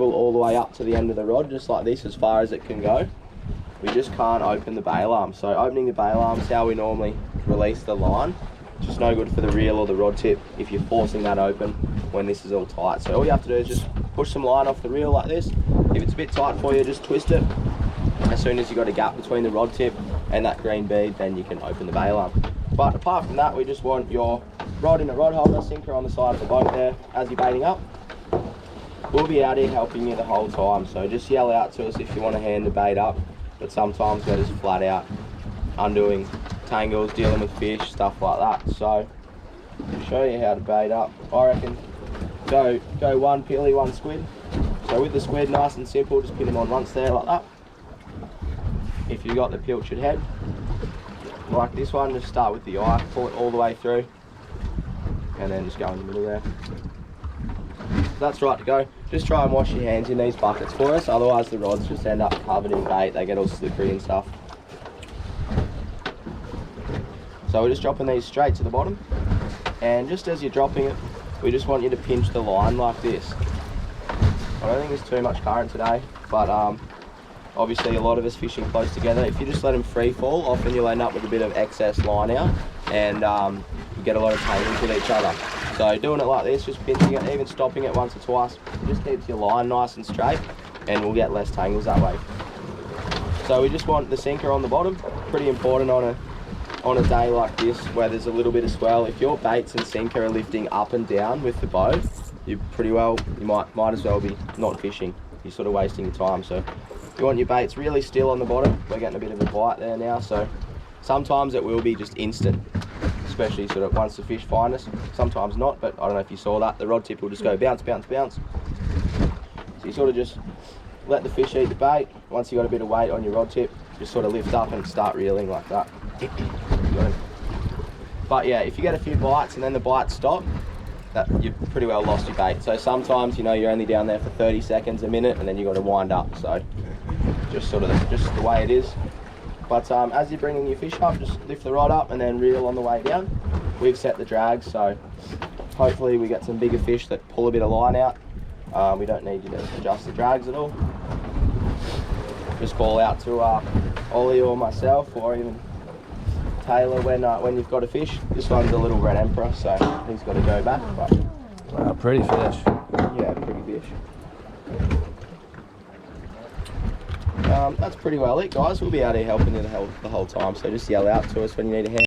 all the way up to the end of the rod, just like this, as far as it can go. We just can't open the bail arm. So opening the bail arm is how we normally release the line. It's just no good for the reel or the rod tip if you're forcing that open when this is all tight. So all you have to do is just push some line off the reel like this. If it's a bit tight for you, just twist it. As soon as you've got a gap between the rod tip and that green bead, then you can open the bail arm. But apart from that, we just want your rod in a rod holder, sinker on the side of the boat there as you're baiting up. We'll be out here helping you the whole time, so just yell out to us if you want to hand the bait up. But sometimes we're just flat out undoing tangles, dealing with fish, stuff like that. So I'll show you how to bait up. I reckon go one pilly, one squid. So with the squid, nice and simple, just pin them on once there like that. If you've got the pilchard head, like this one, just start with the eye, pull it all the way through, and then just go in the middle there. That's right to go. Just try and wash your hands in these buckets for us, otherwise the rods just end up covered in bait, they get all slippery and stuff. So we're just dropping these straight to the bottom, and just as you're dropping it, we just want you to pinch the line like this. I don't think there's too much current today, but obviously a lot of us fishing close together. If you just let them free fall, often you'll end up with a bit of excess line out, and you get a lot of tangles with each other. So doing it like this, just pinching it, even stopping it once or twice, it just keeps your line nice and straight, and we'll get less tangles that way. So we just want the sinker on the bottom. Pretty important on a day like this where there's a little bit of swell. If your baits and sinker are lifting up and down with the boat, you might as well be not fishing. You're sort of wasting your time. So you want your baits really still on the bottom. We're getting a bit of a bite there now, so sometimes it will be just instant, especially sort of once the fish find us. Sometimes not, but I don't know if you saw that. The rod tip will just go bounce, bounce, bounce. So you sort of just let the fish eat the bait. Once you've got a bit of weight on your rod tip, just sort of lift up and start reeling like that. But yeah, if you get a few bites and then the bites stop, you've pretty well lost your bait. So sometimes, you know, you're only down there for 30 seconds, a minute, and then you've got to wind up. So just the way it is. But as you're bringing your fish up, just lift the rod up and then reel on the way down. We've set the drag, so hopefully we get some bigger fish that pull a bit of line out. We don't need you to adjust the drags at all. Just call out to Ollie or myself, or even Taylor when you've got a fish. This one's a little red emperor, so he's got to go back. But wow, pretty fish. Yeah, pretty fish. That's pretty well it, guys. We'll be out here helping you the whole time, so just yell out to us when you need a hand.